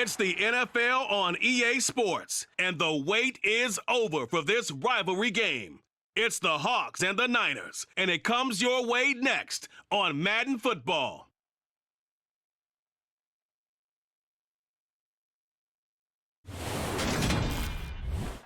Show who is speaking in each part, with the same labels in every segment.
Speaker 1: It's the NFL on EA Sports, and the wait is over for this rivalry game. It's the Hawks and the Niners, and it comes your way next on Madden Football.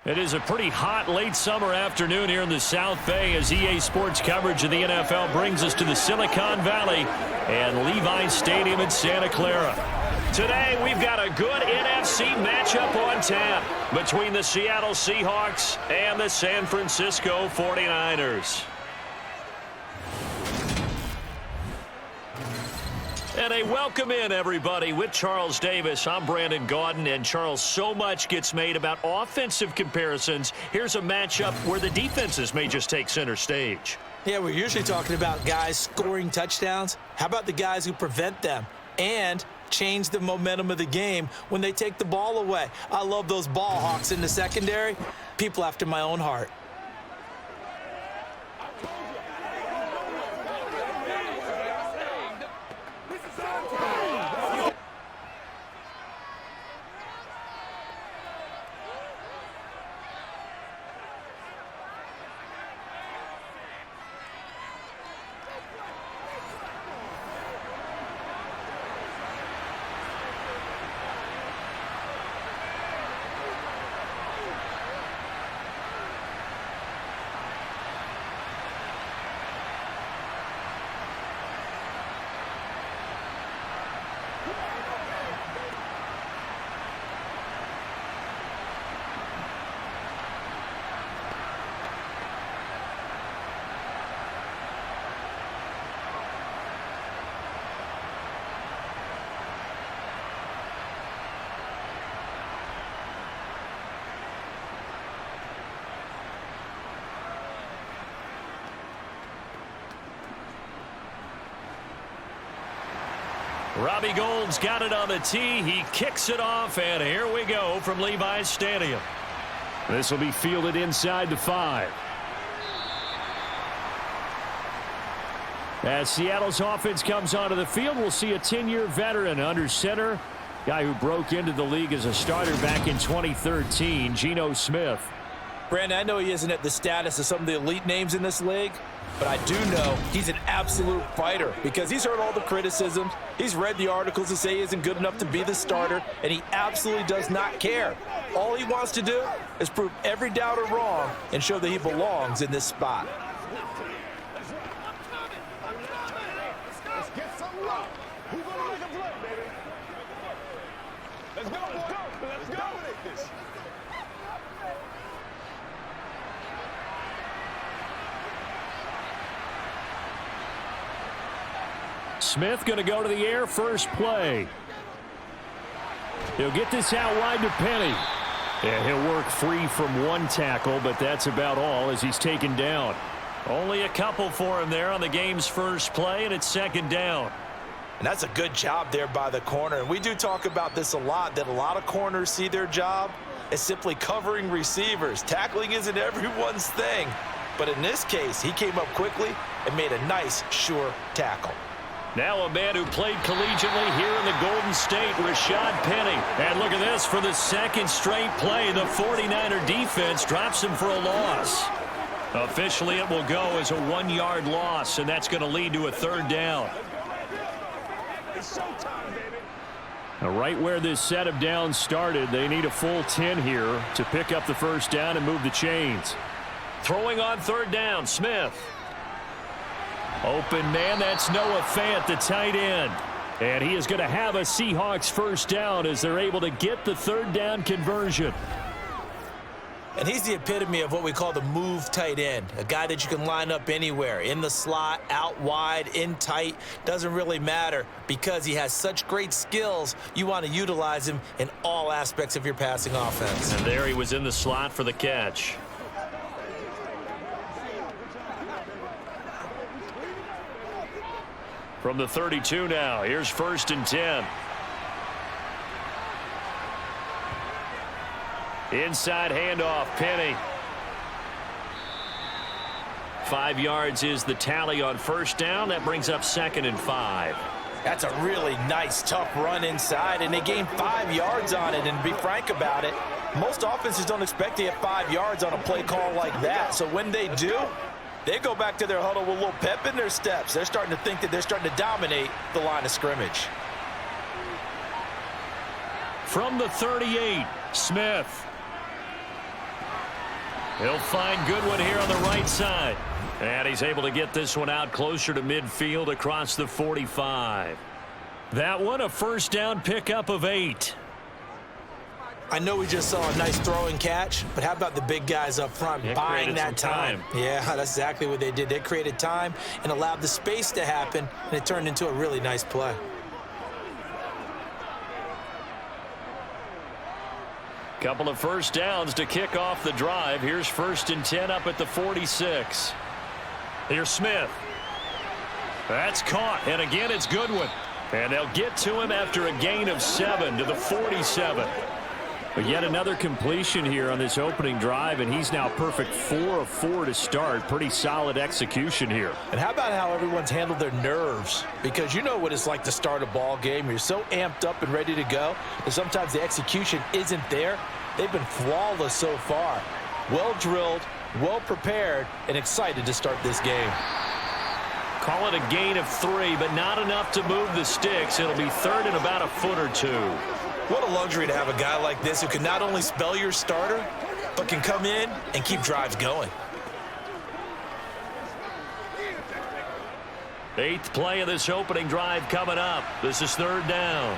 Speaker 2: It is a pretty hot late summer afternoon here in the South Bay as EA Sports coverage of the NFL brings us to the Silicon Valley and Levi's Stadium in Santa Clara. Today, we've got a good NFC matchup on tap between the Seattle Seahawks and the San Francisco 49ers. And a welcome in, everybody, with Charles Davis. I'm Brandon Gaudin, and Charles, so much gets made about offensive comparisons. Here's a matchup where the defenses may just take center stage.
Speaker 3: Yeah, we're usually talking about guys scoring touchdowns. How about the guys who prevent them and change the momentum of the game when they take the ball away? I love those ball hawks in the secondary. People after my own heart.
Speaker 2: Robbie Gould's got it on the tee. He kicks it off, and here we go from Levi's Stadium. This will be fielded inside the 5. As Seattle's offense comes onto the field, we'll see a 10-year veteran under center, guy who broke into the league as a starter back in 2013, Geno Smith.
Speaker 3: Brandon, I know he isn't at the status of some of the elite names in this league, but I do know he's an absolute fighter because he's heard all the criticisms. He's read the articles that say he isn't good enough to be the starter, and he absolutely does not care. All he wants to do is prove every doubter wrong and show that he belongs in this spot.
Speaker 4: Let's get some love. Who's going to make a play, baby? Let's go, let's go. Let's dominate this.
Speaker 2: Smith going to go to the air first play. He'll get this out wide to Penny. And he'll work free from one tackle, but that's about all as he's taken down. Only a couple for him there on the game's first play, and it's second down.
Speaker 3: And that's a good job there by the corner. And we do talk about this a lot, that a lot of corners see their job as simply covering receivers. Tackling isn't everyone's thing. But in this case, he came up quickly and made a nice, sure tackle.
Speaker 2: Now a man who played collegiately here in the Golden State, Rashad Penny. And look at this, for the second straight play, the 49er defense drops him for a loss. Officially, it will go as a 1-yard loss, and that's going to lead to a third down. Now, right where this set of downs started, they need a full 10 here to pick up the first down and move the chains. Throwing on third down, Smith. Open man, that's Noah Fant, the tight end. And he is going to have a Seahawks first down as they're able to get the third down conversion.
Speaker 3: And he's the epitome of what we call the move tight end, a guy that you can line up anywhere, in the slot, out wide, in tight, doesn't really matter because he has such great skills. You want to utilize him in all aspects of your passing offense.
Speaker 2: And there he was in the slot for the catch. From the 32 now, here's 1st and 10. Inside handoff, Penny. 5 yards is the tally on first down. That brings up 2nd and 5.
Speaker 3: That's a really nice, tough run inside, and they gained 5 yards on it. And to be frank about it, most offenses don't expect to get 5 yards on a play call like that. So when they do, they go back to their huddle with a little pep in their steps. They're starting to think that they're starting to dominate the line of scrimmage.
Speaker 2: From the 38, Smith. He'll find Goodwin here on the right side. And he's able to get this one out closer to midfield across the 45. That one a first down pickup of 8.
Speaker 3: I know we just saw a nice throwing catch, but how about the big guys up front buying that time? Yeah, that's exactly what they did. They created time and allowed the space to happen, and it turned into a really nice play.
Speaker 2: Couple of first downs to kick off the drive. Here's 1st and 10 up at the 46. Here's Smith. That's caught, and again it's Goodwin. And they'll get to him after a gain of 7 to the 47. But yet another completion here on this opening drive, and he's now perfect 4 of 4 to start. Pretty solid execution here.
Speaker 3: And how about how everyone's handled their nerves? Because you know what it's like to start a ball game. You're so amped up and ready to go, and sometimes the execution isn't there. They've been flawless so far. Well drilled, well prepared, and excited to start this game.
Speaker 2: Call it a gain of 3, but not enough to move the sticks. It'll be 3rd and about a foot or 2.
Speaker 3: What a luxury to have a guy like this who can not only spell your starter, but can come in and keep drives going.
Speaker 2: 8th play of this opening drive coming up. This is 3rd down.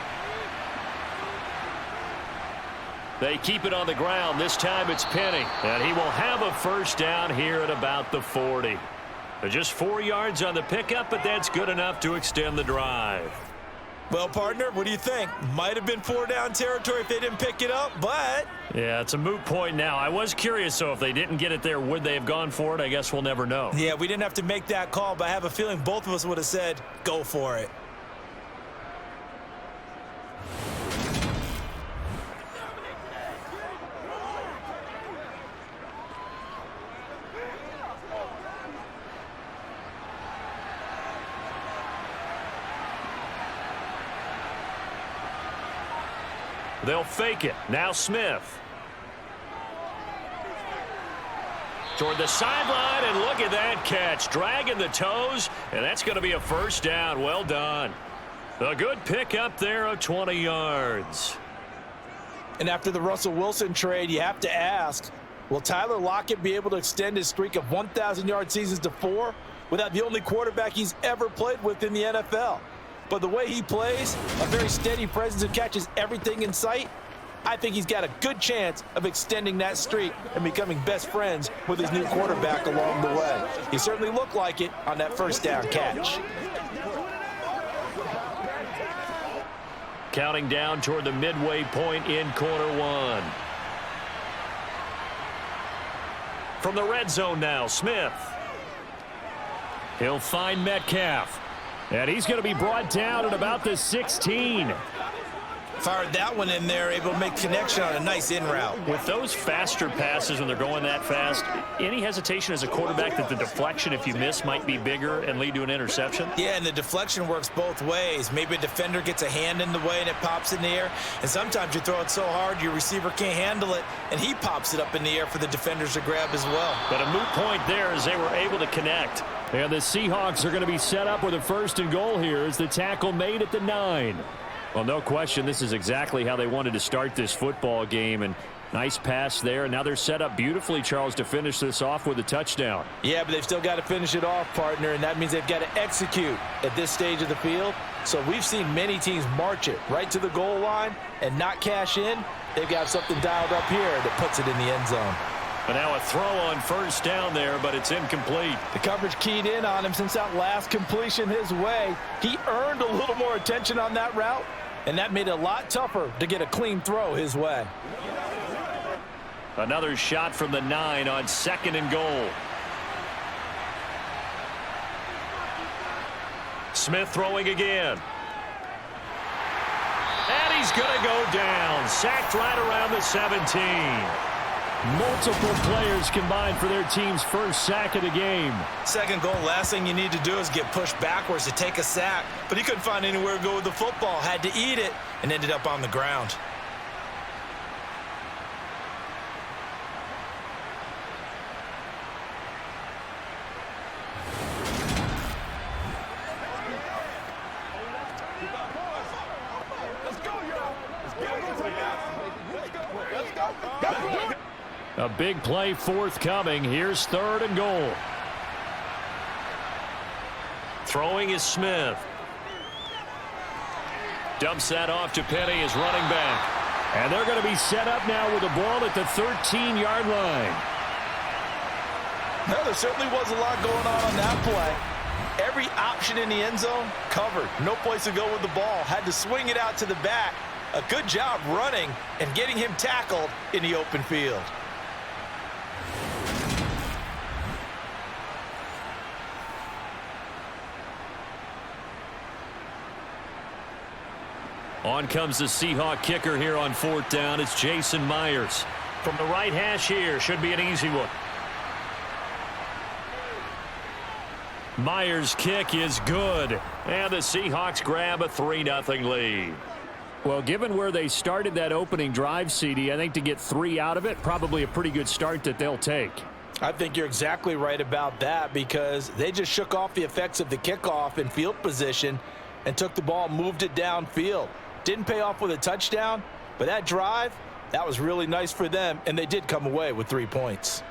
Speaker 2: They keep it on the ground. This time it's Penny. And he will have a first down here at about the 40. Just 4 yards on the pickup, but that's good enough to extend the drive.
Speaker 3: Well, partner, what do you think? Might have been 4-down territory if they didn't pick it up, but...
Speaker 2: Yeah, it's a moot point now. I was curious, so if they didn't get it there, would they have gone for it? I guess we'll never know.
Speaker 3: Yeah, we didn't have to make that call, but I have a feeling both of us would have said, go for it.
Speaker 2: They'll fake it. Now Smith. Toward the sideline, and look at that catch. Dragging the toes, and that's going to be a first down. Well done. A good pick up there of 20 yards.
Speaker 3: And after the Russell Wilson trade, you have to ask, will Tyler Lockett be able to extend his streak of 1,000-yard seasons to 4 without the only quarterback he's ever played with in the NFL? But the way he plays, a very steady presence who catches everything in sight, I think he's got a good chance of extending that streak and becoming best friends with his new quarterback along the way. He certainly looked like it on that first down catch.
Speaker 2: Counting down toward the midway point in quarter 1. From the red zone now, Smith. He'll find Metcalf. And he's going to be brought down at about the 16.
Speaker 3: Fired that one in there, able to make connection on a nice in route.
Speaker 2: With those faster passes when they're going that fast, any hesitation as a quarterback that the deflection, if you miss, might be bigger and lead to an interception?
Speaker 3: Yeah, and the deflection works both ways. Maybe a defender gets a hand in the way and it pops in the air. And sometimes you throw it so hard your receiver can't handle it, and he pops it up in the air for the defenders to grab as well.
Speaker 2: But a moot point there as they were able to connect. And the Seahawks are going to be set up with a 1st and goal here as the tackle made at the 9. Well, no question, this is exactly how they wanted to start this football game. And nice pass there. And now they're set up beautifully, Charles, to finish this off with a touchdown.
Speaker 3: Yeah, but they've still got to finish it off, partner, and that means they've got to execute at this stage of the field. So we've seen many teams march it right to the goal line and not cash in. They've got something dialed up here that puts it in the end zone.
Speaker 2: But now a throw on first down there, but it's incomplete.
Speaker 3: The coverage keyed in on him since that last completion his way. He earned a little more attention on that route, and that made it a lot tougher to get a clean throw his way.
Speaker 2: Another shot from the 9 on 2nd and goal. Smith throwing again. And he's going to go down. Sacked right around the 17. Multiple players combined for their team's first sack of the game.
Speaker 3: Second goal, last thing you need to do is get pushed backwards to take a sack. But he couldn't find anywhere to go with the football. Had to eat it and ended up on the ground.
Speaker 2: A big play forthcoming. Here's 3rd and goal. Throwing is Smith. Dumps that off to Penny, his running back. And they're going to be set up now with the ball at the 13-yard line.
Speaker 3: No, there certainly was a lot going on that play. Every option in the end zone covered. No place to go with the ball. Had to swing it out to the back. A good job running and getting him tackled in the open field.
Speaker 2: On comes the Seahawk kicker here on 4th down. It's Jason Myers. From the right hash here. Should be an easy one. Myers' kick is good. And the Seahawks grab a 3-0 lead. Well, given where they started that opening drive, CD, I think to get 3 out of it, probably a pretty good start that they'll take.
Speaker 3: I think you're exactly right about that because they just shook off the effects of the kickoff in field position and took the ball, moved it downfield. Didn't pay off with a touchdown, but that drive, that was really nice for them, and they did come away with 3 points.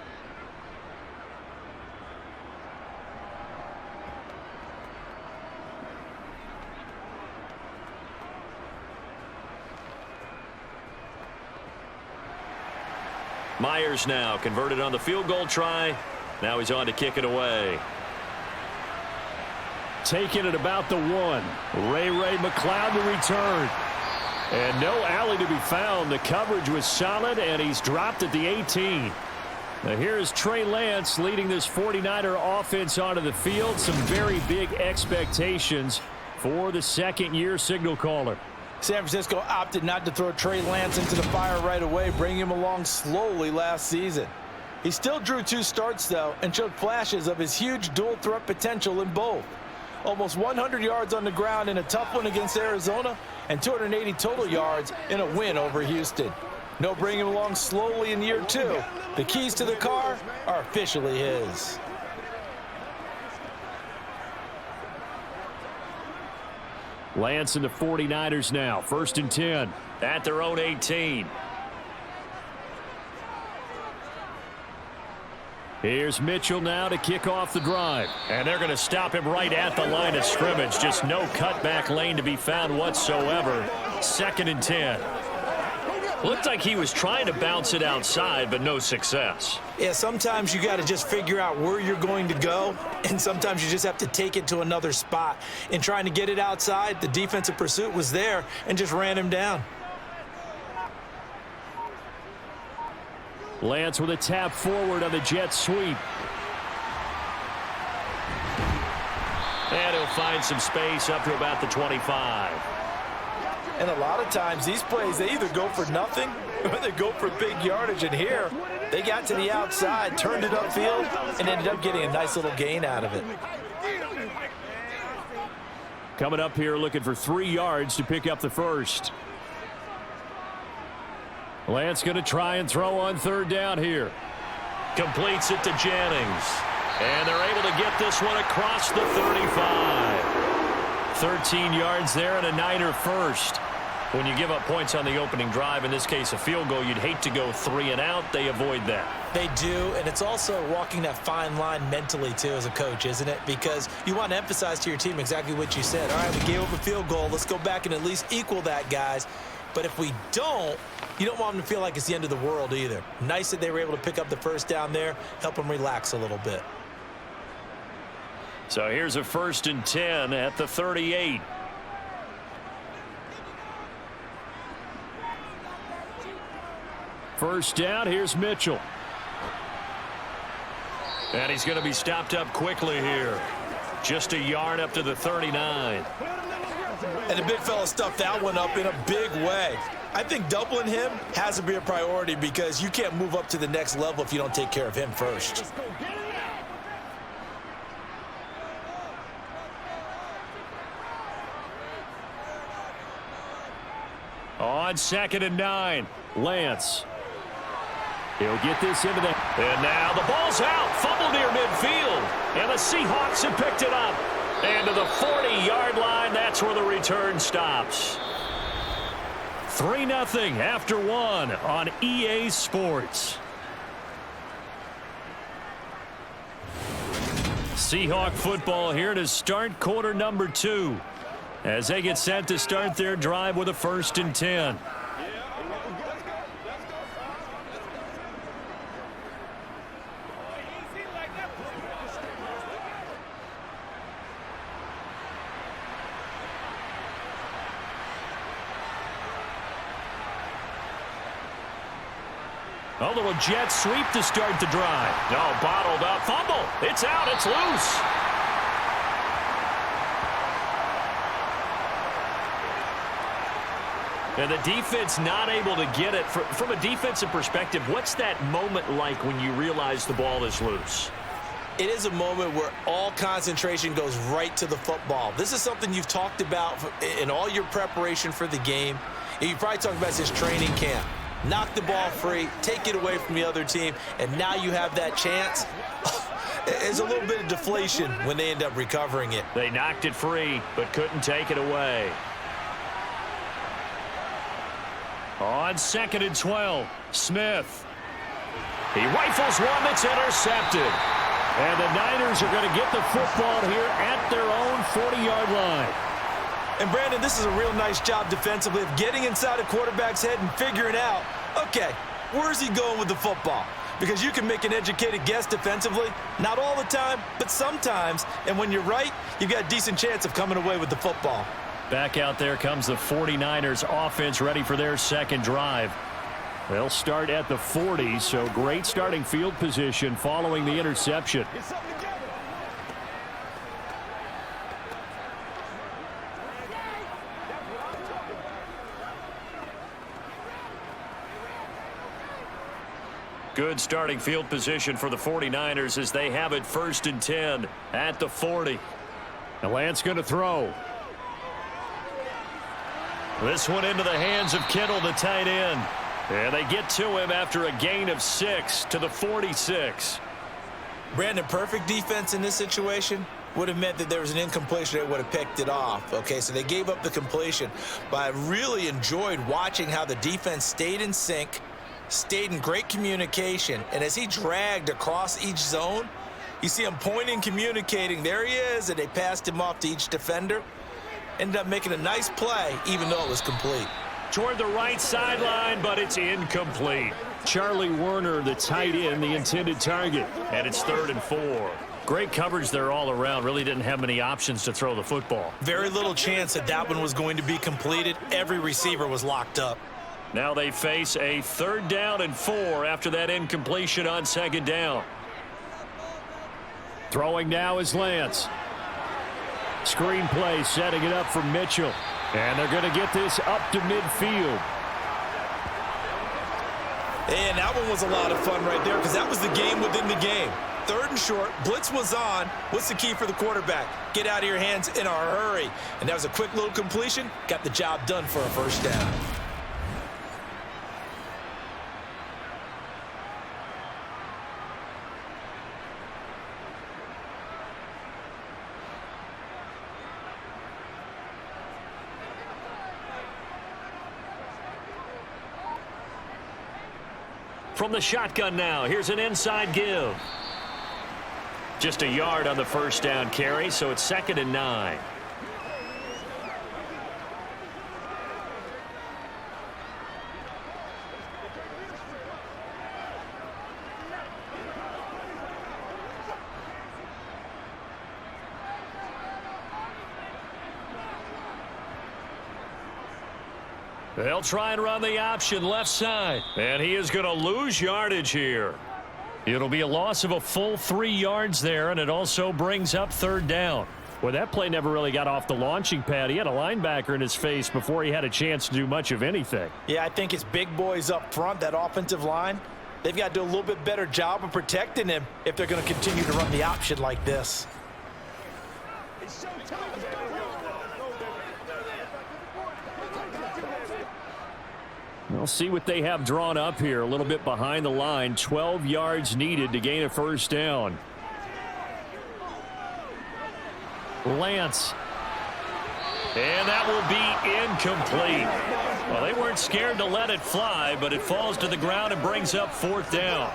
Speaker 2: Myers now converted on the field goal try. Now he's on to kick it away. Taking it about the 1. Ray McLeod to return. And no alley to be found. The coverage was solid, and he's dropped at the 18. Now here's Trey Lance leading this 49er offense onto the field. Some very big expectations for the second-year signal caller.
Speaker 3: San Francisco opted not to throw Trey Lance into the fire right away, bringing him along slowly last season. He still drew 2 starts, though, and showed flashes of his huge dual-threat potential in both. Almost 100 yards on the ground in a tough one against Arizona, and 280 total yards in a win over Houston. No bringing him along slowly in year 2. The keys to the car are officially his.
Speaker 2: Lance and the 49ers now. 1st and 10 at their own 18. Here's Mitchell now to kick off the drive. And they're going to stop him right at the line of scrimmage. Just no cutback lane to be found whatsoever. 2nd and 10. Looked like he was trying to bounce it outside, but no success.
Speaker 3: Yeah, sometimes you got to just figure out where you're going to go, and sometimes you just have to take it to another spot. In trying to get it outside, the defensive pursuit was there and just ran him down.
Speaker 2: Lance with a tap forward on the jet sweep. And he'll find some space up to about the 25.
Speaker 3: And a lot of times these plays, they either go for nothing or they go for big yardage. And here, they got to the outside, turned it upfield, and ended up getting a nice little gain out of it.
Speaker 2: Coming up here looking for 3 yards to pick up the first. Lance going to try and throw on 3rd down here. Completes it to Jennings. And they're able to get this one across the 35. 13 yards there and a Niner first. When you give up points on the opening drive, in this case a field goal, you'd hate to go 3 and out. They avoid that.
Speaker 3: They do, and it's also walking that fine line mentally, too, as a coach, isn't it? Because you want to emphasize to your team exactly what you said. All right, we gave up a field goal. Let's go back and at least equal that, guys. But if we don't, you don't want them to feel like it's the end of the world either. Nice that they were able to pick up the first down there, help them relax a little bit.
Speaker 2: So here's a 1st and 10 at the 38. First down, here's Mitchell. And he's going to be stopped up quickly here. Just a yard up to the 39.
Speaker 3: And the big fella stuffed that one up in a big way. I think doubling him has to be a priority because you can't move up to the next level if you don't take care of him first.
Speaker 4: Let's go get it out.
Speaker 2: On 2nd and 9, Lance. He'll get this into the... And now the ball's out. Fumble near midfield. And the Seahawks have picked it up. And to the 40-yard line, that's where the return stops. 3-0 after 1 on EA Sports. Seahawk football here to start quarter number 2. As they get set to start their drive with a 1st and 10. A little jet sweep to start the drive. Oh, bottled up. Fumble. It's out. It's loose. And the defense not able to get it. From a defensive perspective, what's that moment like when you realize the ball is loose?
Speaker 3: It is a moment where all concentration goes right to the football. This is something you've talked about in all your preparation for the game. And you probably talked about this training camp. Knock the ball free, take it away from the other team, and now you have that chance. There's a little bit of deflation when they end up recovering it.
Speaker 2: They knocked it free, but couldn't take it away. On 2nd and 12, Smith. He rifles one that's intercepted. And the Niners are going to get the football here at their own 40-yard line.
Speaker 3: And, Brandon, this is a real nice job defensively of getting inside a quarterback's head and figuring out, okay, where's he going with the football? Because you can make an educated guess defensively, not all the time, but sometimes. And when you're right, you've got a decent chance of coming away with the football.
Speaker 2: Back out there comes the 49ers offense ready for their second drive. They'll start at the 40, so great starting field position following the interception.
Speaker 4: Get something together.
Speaker 2: Good starting field position for the 49ers as they have it 1st and 10 at the 40. And Lance going to throw. This one into the hands of Kittle, the tight end. And they get to him after a gain of 6 to the 46.
Speaker 3: Brandon, perfect defense in this situation would have meant that there was an incompletion that would have picked it off. Okay, so they gave up the completion. But I really enjoyed watching how the defense stayed in sync, stayed in great communication. And as he dragged across each zone, you see him pointing, communicating. There he is, and they passed him off to each defender. Ended up making a nice play, even though it was complete.
Speaker 2: Toward the right sideline, but it's incomplete. Charlie Werner, the tight end, the intended target. And it's 3rd and 4. Great coverage there all around. Really didn't have many options to throw the football.
Speaker 3: Very little chance that that one was going to be completed. Every receiver was locked up.
Speaker 2: Now they face a 3rd down and 4 after that incompletion on 2nd down. Throwing now is Lance. Screen play setting it up for Mitchell. And they're going to get this up to midfield.
Speaker 3: And that one was a lot of fun right there because that was the game within the game. 3rd and short, blitz was on. What's the key for the quarterback? Get out of your hands in a hurry. And that was a quick little completion. Got the job done for a 1st down.
Speaker 2: From the shotgun now, here's an inside give. Just a yard on the 1st down carry, so it's 2nd and 9. They'll try and run the option left side. And he is going to lose yardage here. It'll be a loss of a full 3 yards there, and it also brings up 3rd down. Well, that play never really got off the launching pad. He had a linebacker in his face before he had a chance to do much of anything.
Speaker 3: Yeah, I think it's big boys up front, that offensive line. They've got to do a little bit better job of protecting him if they're going to continue to run the option like this.
Speaker 2: We'll see what they have drawn up here. A little bit behind the line. 12 yards needed to gain a first down. Lance. And that will be incomplete. Well, they weren't scared to let it fly, but it falls to the ground and brings up fourth down.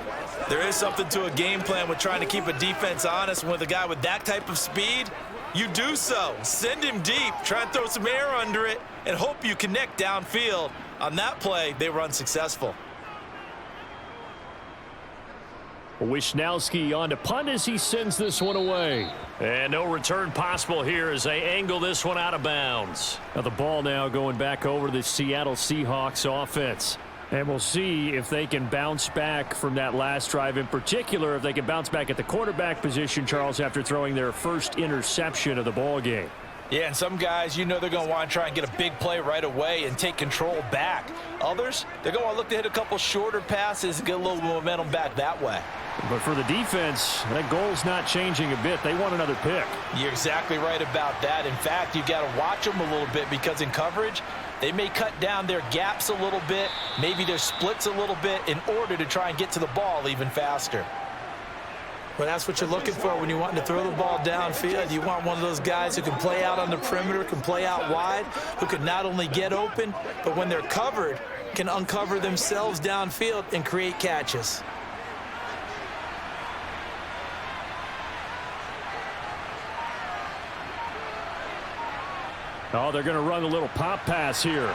Speaker 3: There is something to a game plan with trying to keep a defense honest. With a guy with that type of speed, you do so. Send him deep, try and throw some air under it, and hope you connect downfield. On that play, they were unsuccessful.
Speaker 2: Wisnowski on to punt as he sends this one away. And no return possible here as they angle this one out of bounds. Now the ball now going back over to the Seattle Seahawks offense. And we'll see if they can bounce back from that last drive, in particular if they can bounce back at the quarterback position, Charles, after throwing their first interception of the ball game.
Speaker 3: Yeah, and some guys, you know, they're going to want to try and get a big play right away and take control back. Others, they're going to look to hit a couple shorter passes and get a little momentum back that way.
Speaker 2: But for the defense, that goal's not changing a bit. They want another pick.
Speaker 3: You're exactly right about that. In fact, you've got to watch them a little bit because in coverage, they may cut down their gaps a little bit, maybe their splits a little bit in order to try and get to the ball even faster. Well, that's what you're looking for when you're wanting to throw the ball downfield. You want one of those guys who can play out on the perimeter, can play out wide, who can not only get open, but when they're covered, can uncover themselves downfield and create catches.
Speaker 2: Oh, they're going to run a little pop pass here.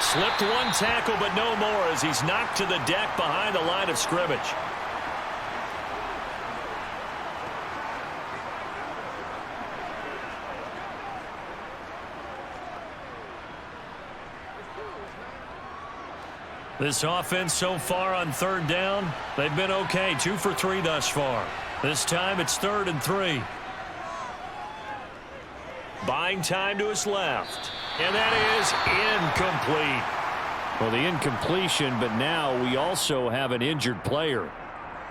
Speaker 2: Slipped one tackle, but no more as he's knocked to the deck behind the line of scrimmage. This offense so far on third down, they've been okay. 2 for 3 thus far. This time it's 3rd and 3. Buying time to his left. And that is incomplete. Well, the incompletion, but now we also have an injured player.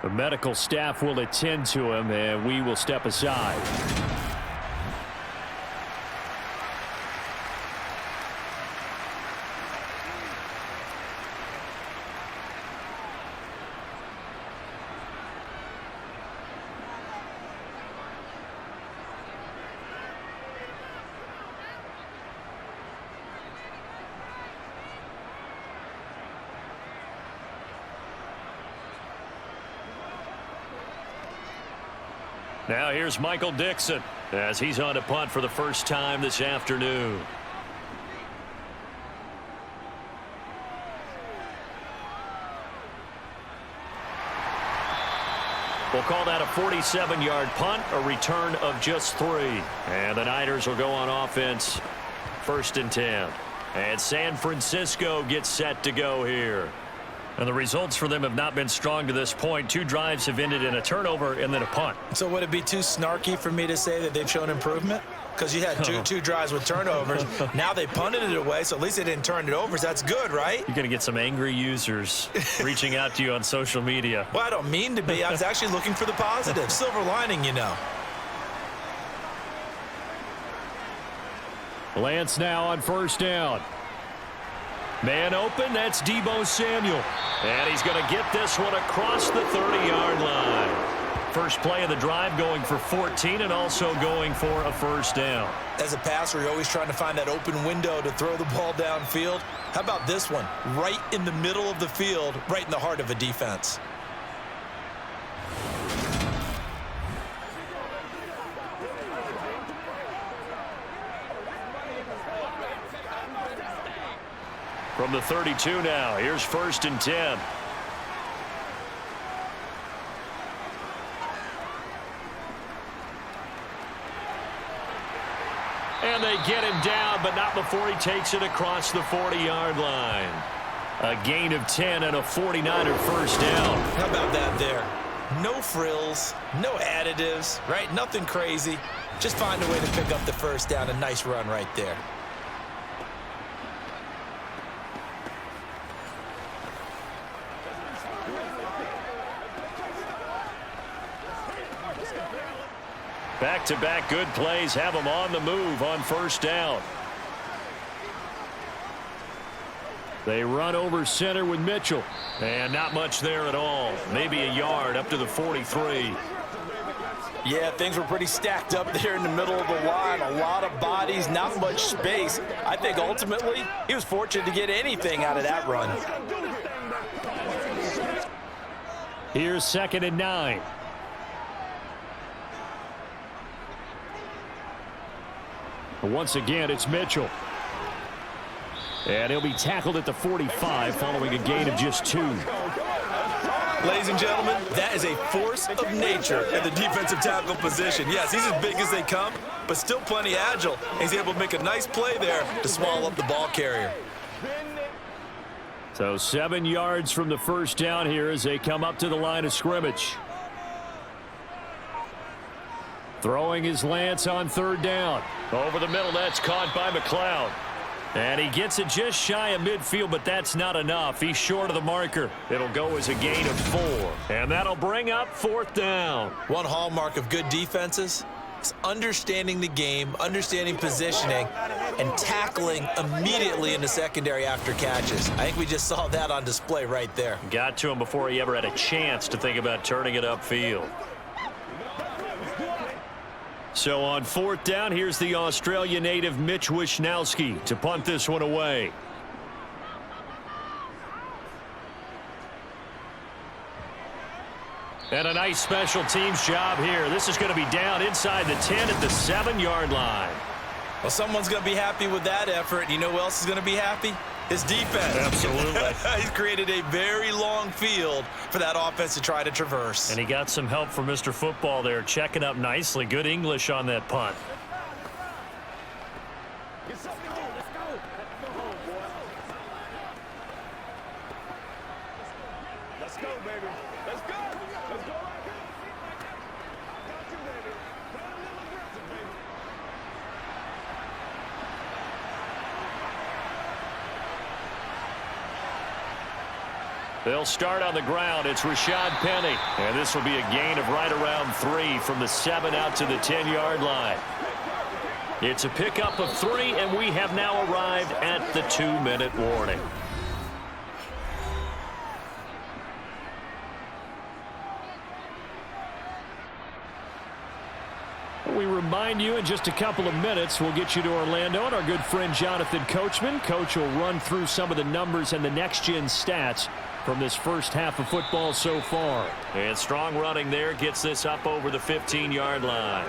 Speaker 2: The medical staff will attend to him, and we will step aside. Now here's Michael Dixon as he's on to punt for the first time this afternoon. We'll call that a 47-yard punt, a return of just 3. And the Niners will go on offense, 1st and 10. And San Francisco gets set to go here. And the results for them have not been strong to this point. 2 drives have ended in a turnover and then a punt.
Speaker 3: So would it be too snarky for me to say that they've shown improvement? Because you had two drives with turnovers. Now they punted it away, so at least they didn't turn it over. So that's good, right?
Speaker 2: You're going to get some angry users reaching out to you on social media.
Speaker 3: Well, I don't mean to be. I was actually looking for the positive. Silver lining, you know.
Speaker 2: Lance now on 1st down. Man open, that's Deebo Samuel. And he's going to get this one across the 30-yard line. First play of the drive going for 14 and also going for a first down.
Speaker 3: As a passer, you're always trying to find that open window to throw the ball downfield. How about this one? Right in the middle of the field, right in the heart of a defense.
Speaker 2: From the 32 now, here's 1st and 10. And they get him down, but not before he takes it across the 40-yard line. A gain of 10 and a 49er first down.
Speaker 3: How about that there? no frills, no additives, right? Nothing crazy. Just find a way to pick up the first down. A nice run right there.
Speaker 2: Back-to-back good plays have them on the move on first down. They run over center with Mitchell. And not much there at all. Maybe a yard up to the 43.
Speaker 3: Yeah, things were pretty stacked up there in the middle of the line. A lot of bodies, not much space. I think ultimately he was fortunate to get anything out of that run.
Speaker 2: Here's 2nd and 9. Once again, it's Mitchell. And he'll be tackled at the 45 following a gain of just 2.
Speaker 3: Ladies and gentlemen, that is a force of nature in the defensive tackle position. Yes, he's as big as they come, but still plenty agile. He's able to make a nice play there to swallow up the ball carrier.
Speaker 2: So 7 yards from the first down here as they come up to the line of scrimmage. Throwing his Lance on 3rd down. Over the middle, that's caught by McLeod. And he gets it just shy of midfield, but that's not enough. He's short of the marker. It'll go as a gain of 4. And that'll bring up 4th down.
Speaker 3: One hallmark of good defenses is understanding the game, understanding positioning, and tackling immediately in the secondary after catches. I think we just saw that on display right there.
Speaker 2: Got to him before he ever had a chance to think about turning it upfield. So on 4th down, here's the Australia native Mitch Wishnowsky to punt this one away. And a nice special teams job here. This is going to be down inside the 10 at the 7-yard line.
Speaker 3: Well, someone's going to be happy with that effort. You know who else is going to be happy? His defense.
Speaker 2: Absolutely.
Speaker 3: He's created a very long field for that offense to try to traverse.
Speaker 2: And he got some help from Mr. Football there, checking up nicely. Good English on that punt.
Speaker 4: Let's go. Let's go, baby. Let's go. Let's go right here. Got you, baby. Play a little aggressive, baby.
Speaker 2: They'll start on the ground. It's Rashad Penny. And this will be a gain of right around 3 from the 7 out to the 10-yard line. It's a pickup of 3, and we have now arrived at the 2-minute warning. We remind you in just a couple of minutes we'll get you to Orlando and our good friend Jonathan Coachman. Coach will run through some of the numbers and the next-gen stats from this first half of football so far. And strong running there gets this up over the 15-yard line.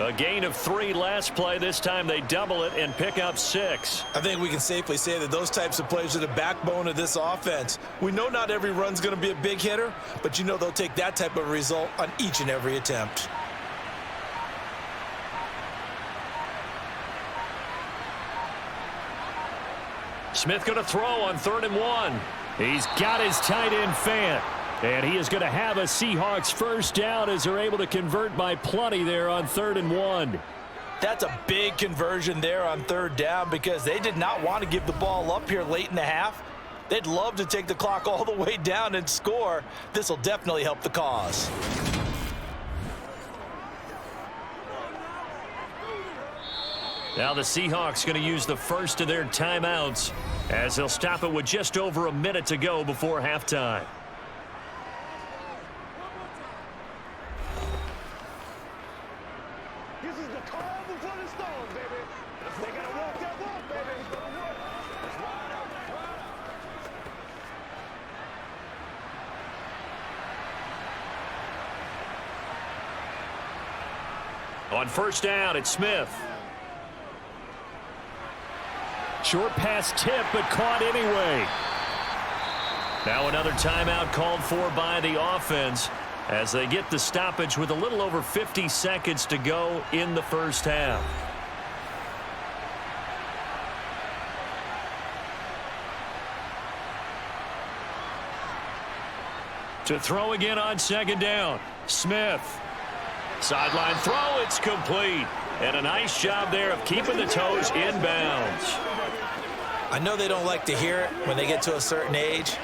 Speaker 2: A gain of 3 last play. This time they double it and pick up 6.
Speaker 3: I think we can safely say that those types of plays are the backbone of this offense. We know not every run's going to be a big hitter, but you know they'll take that type of result on each and every attempt.
Speaker 2: Smith going to throw on 3rd and 1. He's got his tight end fan. And he is going to have a Seahawks first down as they're able to convert by plenty there on 3rd and 1.
Speaker 3: That's a big conversion there on 3rd down because they did not want to give the ball up here late in the half. They'd love to take the clock all the way down and score. This will definitely help the cause.
Speaker 2: Now the Seahawks going to use the first of their timeouts as they'll stop it with just over a minute to go before halftime.
Speaker 4: This is the calm before the storm, baby. They gotta walk that walk, baby. Let's ride out.
Speaker 2: On first down, it's Smith. Short pass tip, but caught anyway. Now another timeout called for by the offense as they get the stoppage with a little over 50 seconds to go in the first half. To throw again on second down. Smith. Sideline throw, it's complete. And a nice job there of keeping the toes in bounds.
Speaker 3: I know they don't like to hear it when they get to a certain age,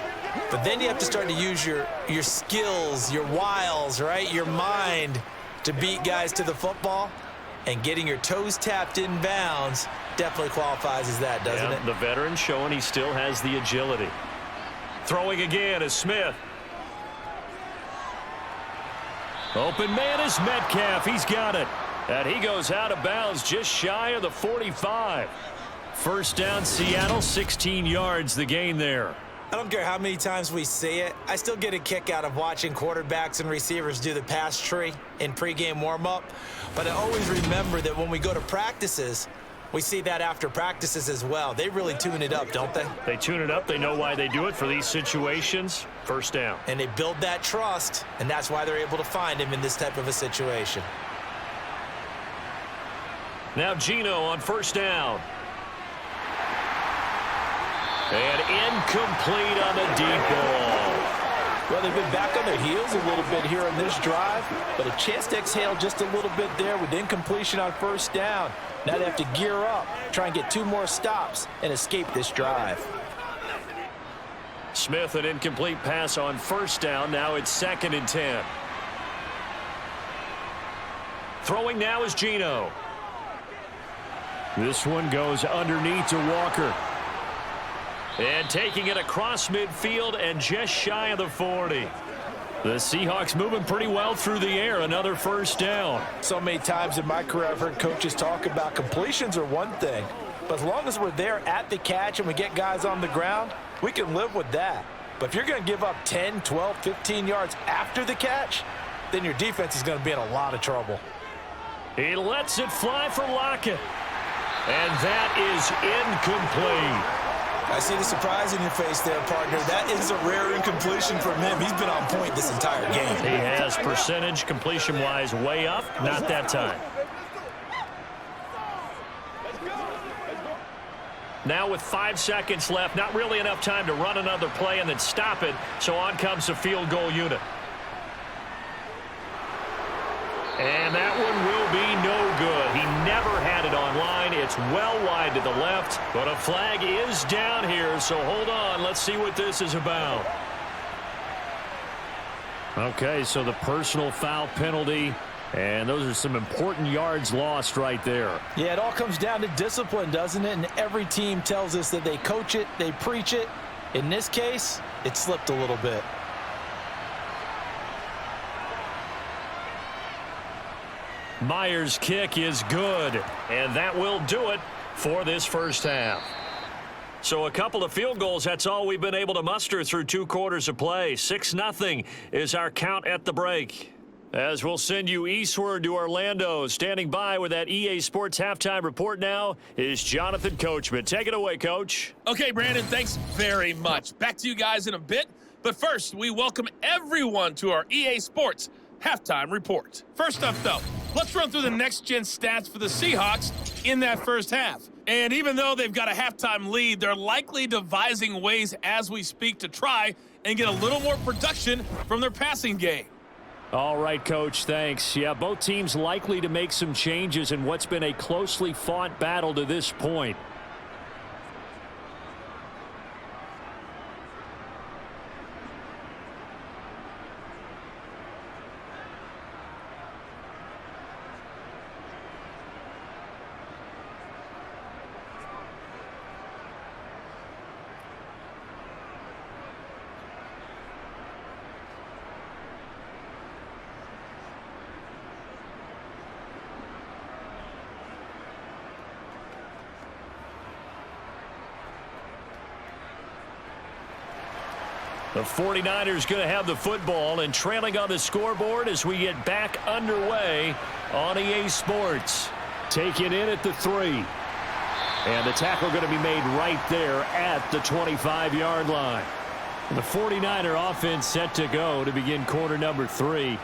Speaker 3: but then you have to start to use your skills, your wiles, right? Your mind to beat guys to the football. And getting your toes tapped in bounds definitely qualifies as that, doesn't it?
Speaker 2: The veteran showing he still has the agility. Throwing again is Smith. Open man is Metcalf. He's got it. And he goes out of bounds just shy of the 45. First down, Seattle, 16 yards the gain there.
Speaker 3: I don't care how many times we see it. I still get a kick out of watching quarterbacks and receivers do the pass tree in pregame warm-up. But I always remember that when we go to practices, we see that after practices as well. They really tune it up, don't they?
Speaker 2: They tune it up. They know why they do it for these situations. First down.
Speaker 3: And they build that trust, and that's why they're able to find him in this type of a situation.
Speaker 2: Now Geno on first down. And incomplete on the deep ball.
Speaker 3: Well, they've been back on their heels a little bit here in this drive, but a chance to exhale just a little bit there with incompletion on first down. Now they have to gear up, try and get 2 more stops, and escape this drive.
Speaker 2: Smith, an incomplete pass on first down. Now it's 2nd and 10. Throwing now is Geno. This one goes underneath to Walker. And taking it across midfield and just shy of the 40. The Seahawks moving pretty well through the air. Another first down.
Speaker 3: So many times in my career I've heard coaches talk about completions are one thing. But as long as we're there at the catch and we get guys on the ground, we can live with that. But if you're going to give up 10, 12, 15 yards after the catch, then your defense is going to be in a lot of trouble.
Speaker 2: He lets it fly for Lockett. And that is incomplete.
Speaker 3: I see the surprise in your face there, partner. That is a rare incompletion from him. He's been on point this entire game.
Speaker 2: He has percentage completion-wise way up. Not that time. Now with 5 seconds left, not really enough time to run another play and then stop it. So on comes the field goal unit. And that one will be no good. He never had it on line. It's well wide to the left, but a flag is down here, so hold on. Let's see what this is about. Okay, so the personal foul penalty, and those are some important yards lost right there.
Speaker 3: Yeah, it all comes down to discipline, doesn't it? And every team tells us that they coach it, they preach it. In this case, it slipped a little bit.
Speaker 2: Myers' kick is good, and that will do it for this first half. So a couple of field goals, that's all we've been able to muster through 2 quarters of play. 6-0 is our count at the break. As we'll send you eastward to Orlando, standing by with that EA Sports halftime report now is Jonathan Coachman. Take it away, Coach.
Speaker 5: Okay, Brandon, thanks very much. Back to you guys in a bit. But first, we welcome everyone to our EA Sports halftime report. First up, though, let's run through the next-gen stats for the Seahawks in that first half. And even though they've got a halftime lead, they're likely devising ways as we speak to try and get a little more production from their passing game.
Speaker 2: All right, Coach, thanks. Yeah, both teams likely to make some changes in what's been a closely fought battle to this point. The 49ers going to have the football and trailing on the scoreboard as we get back underway on EA Sports. Taken in at the 3. And the tackle going to be made right there at the 25-yard line. The 49er offense set to go to begin quarter number 3.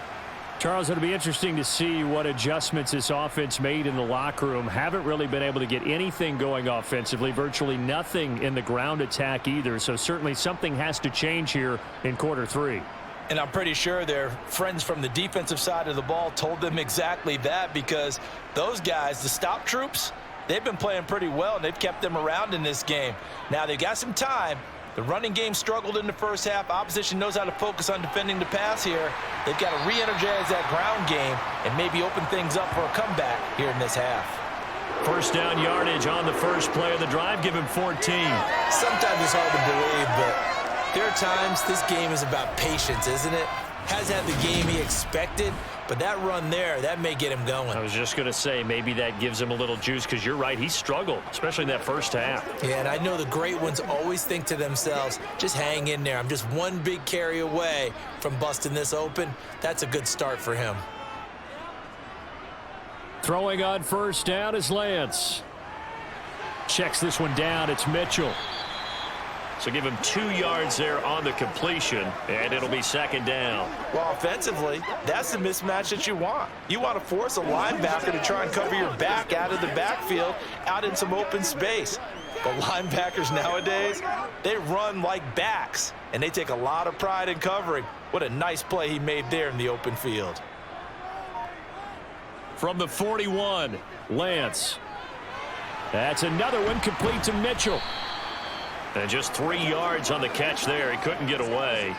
Speaker 2: Charles, it'll be interesting to see what adjustments this offense made in the locker room. Haven't really been able to get anything going offensively, virtually nothing in the ground attack either. So certainly something has to change here in quarter 3.
Speaker 3: And I'm pretty sure their friends from the defensive side of the ball told them exactly that, because those guys, the stop troops, they've been playing pretty well, and they've kept them around in this game. Now, they've got some time. The running game struggled in the first half. Opposition knows how to focus on defending the pass here. They've got to re-energize that ground game and maybe open things up for a comeback here in this half.
Speaker 2: First down yardage on the first play of the drive. Give him 14.
Speaker 3: Sometimes it's hard to believe, but there are times this game is about patience, isn't it? Has had the game he expected, but that run there, that may get him going.
Speaker 2: I was just going to say, maybe that gives him a little juice, because you're right, he struggled, especially in that first half.
Speaker 3: Yeah, and I know the great ones always think to themselves, just hang in there. I'm just one big carry away from busting this open. That's a good start for him.
Speaker 2: Throwing on first down is Lance. Checks this one down. It's Mitchell. So give him 2 yards there on the completion, and it'll be second down.
Speaker 3: Well, offensively, that's the mismatch that you want. You want to force a linebacker to try and cover your back out of the backfield, out in some open space. The linebackers nowadays, they run like backs, and they take a lot of pride in covering. What a nice play he made there in the open field.
Speaker 2: From the 41, Lance. That's another one, complete to Mitchell. And just 3 yards on the catch there. He couldn't get away.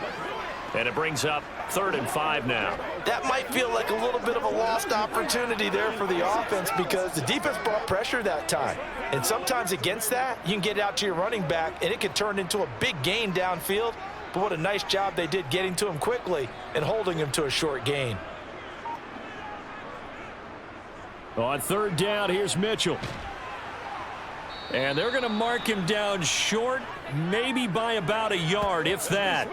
Speaker 2: And it brings up 3rd and 5 now.
Speaker 3: That might feel like a little bit of a lost opportunity there for the offense, because the defense brought pressure that time. And sometimes against that, you can get out to your running back, and it can turn into a big gain downfield. But what a nice job they did getting to him quickly and holding him to a short gain.
Speaker 2: On 3rd down, here's Mitchell. And they're going to mark him down short, maybe by about a yard, if that.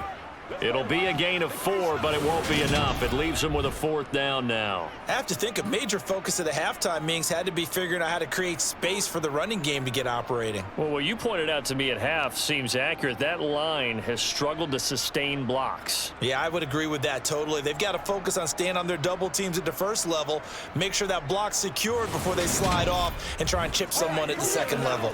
Speaker 2: It'll be a gain of 4, but it won't be enough. It leaves him with a 4th down now.
Speaker 3: I have to think a major focus of the halftime meetings had to be figuring out how to create space for the running game to get operating.
Speaker 2: Well, what you pointed out to me at half seems accurate. That line has struggled to sustain blocks.
Speaker 3: Yeah, I would agree with that totally. They've got to focus on staying on their double teams at the first level, make sure that block's secured before they slide off and try and chip someone at the second level.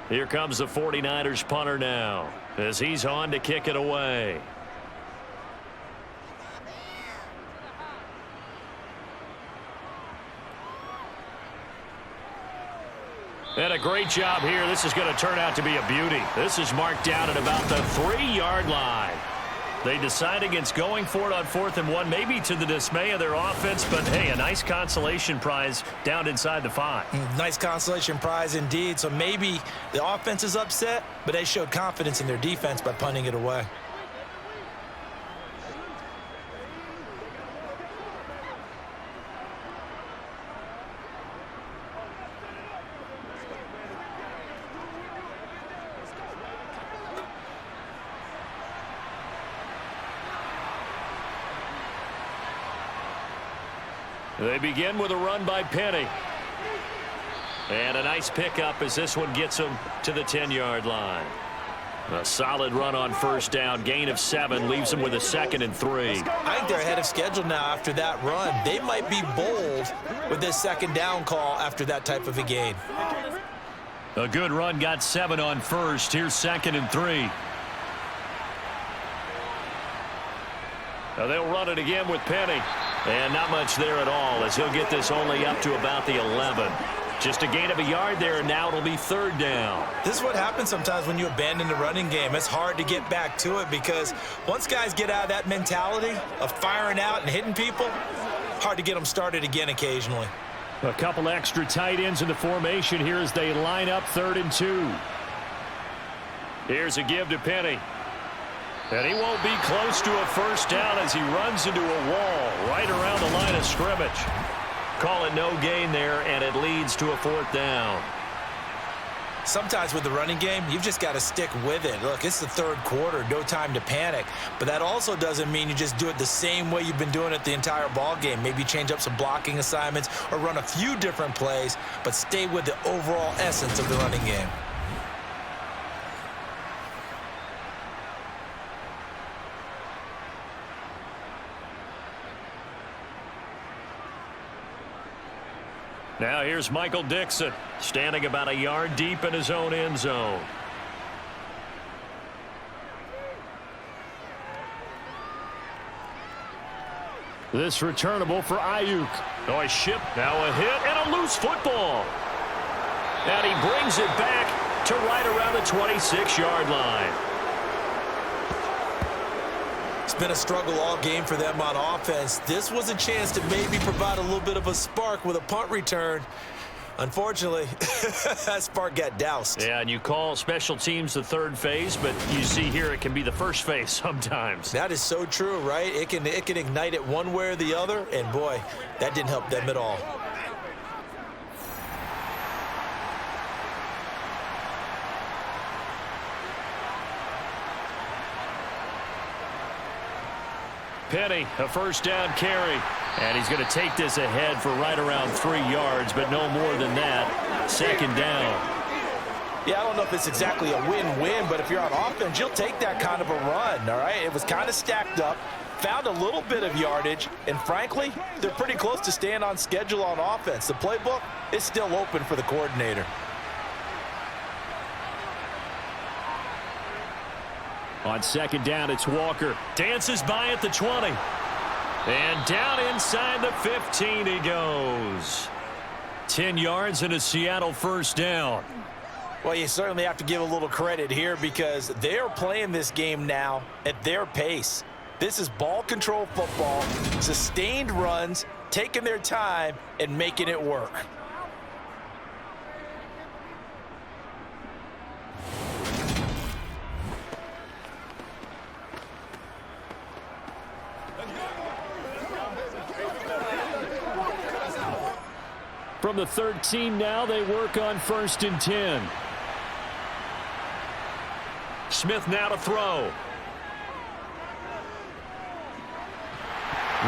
Speaker 2: Here comes the 49ers punter now, as he's on to kick it away. And a great job here. This is going to turn out to be a beauty. This is marked down at about the 3-yard line. They decide against going for it on 4th and 1, maybe to the dismay of their offense, but hey, a nice consolation prize down inside the 5.
Speaker 3: Nice consolation prize indeed. So maybe the offense is upset, but they showed confidence in their defense by punting it away.
Speaker 2: They begin with a run by Penny. And a nice pickup as this one gets them to the 10-yard line. A solid run on first down. Gain of 7 leaves them with a 2nd and 3.
Speaker 3: I think they're ahead of schedule now after that run. They might be bold with this 2nd down call after that type of a gain.
Speaker 2: A good run, got 7 on first. Here's 2nd and 3. Now they'll run it again with Penny. And not much there at all, as he'll get this only up to about the 11. Just a gain of a yard there, and now it'll be 3rd down.
Speaker 3: This is what happens sometimes when you abandon the running game. It's hard to get back to it, because once guys get out of that mentality of firing out and hitting people, hard to get them started again occasionally.
Speaker 2: A couple extra tight ends in the formation here as they line up 3rd and 2. Here's a give to Penny. And he won't be close to a first down as he runs into a wall right around the line of scrimmage. Call it no gain there, and it leads to a 4th down.
Speaker 3: Sometimes with the running game, you've just got to stick with it. Look, it's the 3rd quarter, no time to panic. But that also doesn't mean you just do it the same way you've been doing it the entire ball game. Maybe change up some blocking assignments or run a few different plays, but stay with the overall essence of the running game.
Speaker 2: Now here's Michael Dixon, standing about a yard deep in his own end zone. This returnable for Ayuk. Nice ship. Now a hit and a loose football. And he brings it back to right around the 26-yard line.
Speaker 3: It's been a struggle all game for them on offense. This was a chance to maybe provide a little bit of a spark with a punt return. Unfortunately, that spark got doused.
Speaker 2: Yeah, and you call special teams the third phase, but you see here it can be the first phase sometimes.
Speaker 3: That is so true, right? It can ignite it one way or the other, and boy, that didn't help them at all.
Speaker 2: Penny, a first down carry. And he's going to take this ahead for right around 3 yards, but no more than that. Second down.
Speaker 3: Yeah, I don't know if it's exactly a win-win, but if you're on offense, you'll take that kind of a run, all right? It was kind of stacked up, found a little bit of yardage, and frankly, they're pretty close to staying on schedule on offense. The playbook is still open for the coordinator.
Speaker 2: On second down, it's Walker. Dances by at the 20. And down inside the 15 he goes. 10 yards and a Seattle first down.
Speaker 3: Well, you certainly have to give a little credit here because they're playing this game now at their pace. This is ball control football, sustained runs, taking their time and making it work.
Speaker 2: From the 13 now, they work on 1st and 10. Smith now to throw.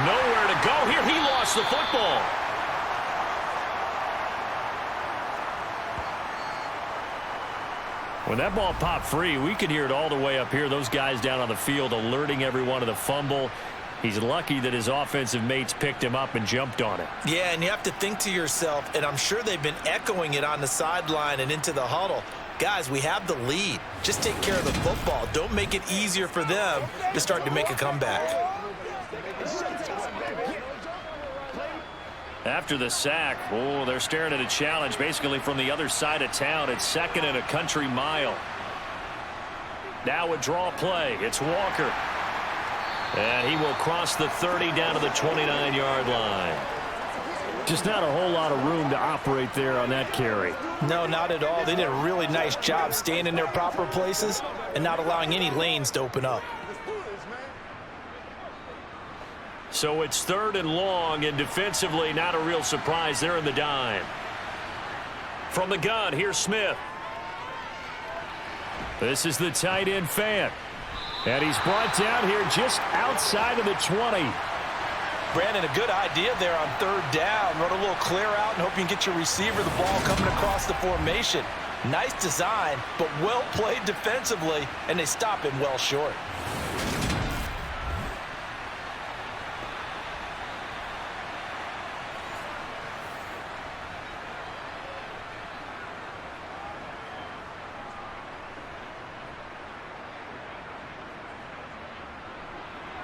Speaker 2: Nowhere to go here. He lost the football. When that ball popped free, we could hear it all the way up here. Those guys down on the field alerting everyone of the fumble. He's lucky that his offensive mates picked him up and jumped on it.
Speaker 3: Yeah, and you have to think to yourself, and I'm sure they've been echoing it on the sideline and into the huddle. Guys, we have the lead. Just take care of the football. Don't make it easier for them to start to make a comeback.
Speaker 2: After the sack, oh, they're staring at a challenge basically from the other side of town. It's 2nd and a country mile. Now a draw play. It's Walker. And he will cross the 30 down to the 29-yard line. Just not a whole lot of room to operate there on that carry.
Speaker 3: No, not at all. They did a really nice job staying in their proper places and not allowing any lanes to open up.
Speaker 2: So it's 3rd and long, and defensively not a real surprise. They're in the dime. From the gun, here's Smith. This is the tight end Fant. And he's brought down here just outside of the 20.
Speaker 3: Brandon, a good idea there on 3rd down. Run a little clear out and hope you can get your receiver the ball coming across the formation. Nice design, but well played defensively, and they stop him well short.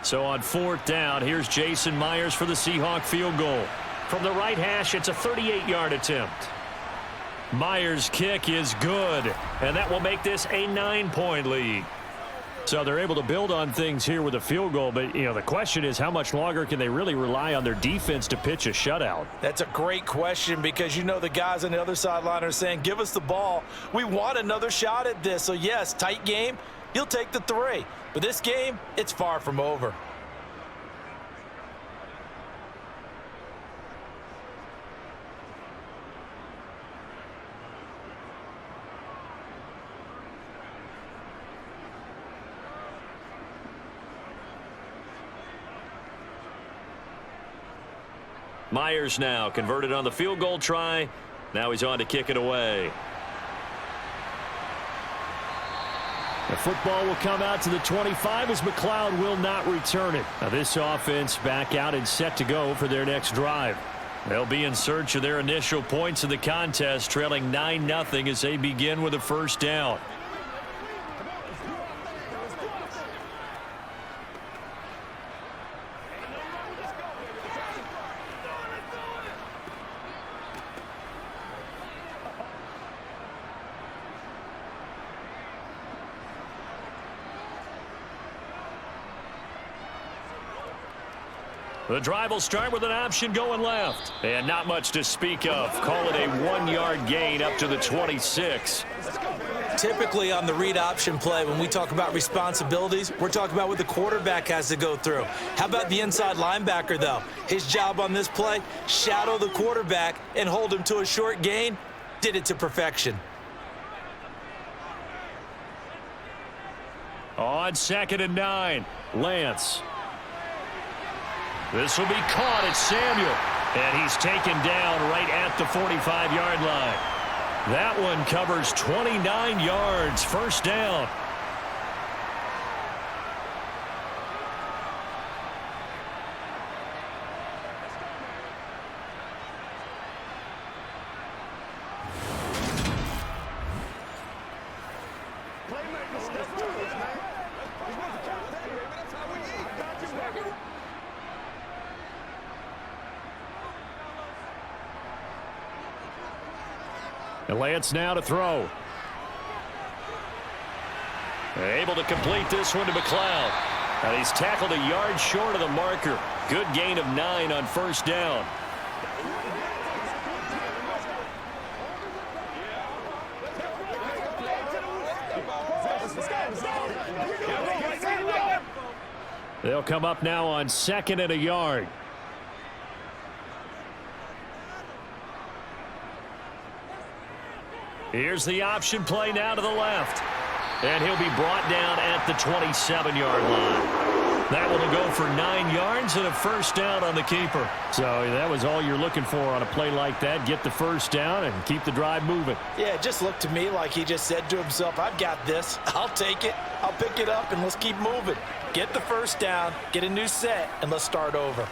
Speaker 2: So on 4th down, here's Jason Myers for the Seahawk field goal. From the right hash, it's a 38-yard attempt. Myers' kick is good, and that will make this a 9-point lead. So they're able to build on things here with a field goal, but, you know, the question is how much longer can they really rely on their defense to pitch a shutout?
Speaker 3: That's a great question because, you know, the guys on the other sideline are saying, give us the ball. We want another shot at this. So, yes, tight game. He'll take the 3. But this game, it's far from over.
Speaker 2: Myers now converted on the field goal try. Now he's on to kick it away. The football will come out to the 25 as McLeod will not return it. Now this offense back out and set to go for their next drive. They'll be in search of their initial points in the contest, trailing 9-0 as they begin with a first down. The drive will start with an option going left. And not much to speak of. Call it a 1-yard gain up to the 26.
Speaker 3: Typically on the read option play, when we talk about responsibilities, we're talking about what the quarterback has to go through. How about the inside linebacker, though? His job on this play, shadow the quarterback and hold him to a short gain. Did it to perfection.
Speaker 2: On 2nd and 9, Lance. This will be caught at Samuel. And he's taken down right at the 45-yard line. That one covers 29 yards, first down. And Lance now to throw. Able to complete this one to McLeod. And he's tackled a yard short of the marker. Good gain of 9 on first down. They'll come up now on 2nd and a yard. Here's the option play now to the left. And he'll be brought down at the 27-yard line. That one will go for 9 yards and a first down on the keeper. So that was all you're looking for on a play like that. Get the first down and keep the drive moving.
Speaker 3: Yeah, it just looked to me like he just said to himself, I've got this. I'll take it. I'll pick it up, and let's keep moving. Get the first down, get a new set, and let's start over.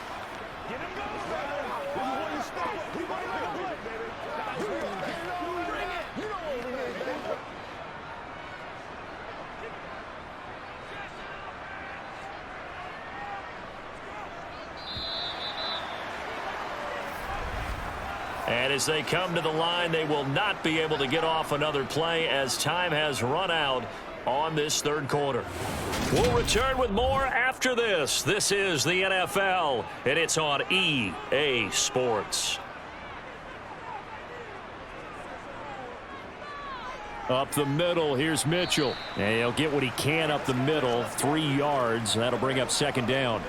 Speaker 2: And as they come to the line, they will not be able to get off another play as time has run out on this third quarter. We'll return with more after this. This is the NFL, and it's on EA Sports. Up the middle, here's Mitchell. And he'll get what he can up the middle, 3 yards. That'll bring up second down.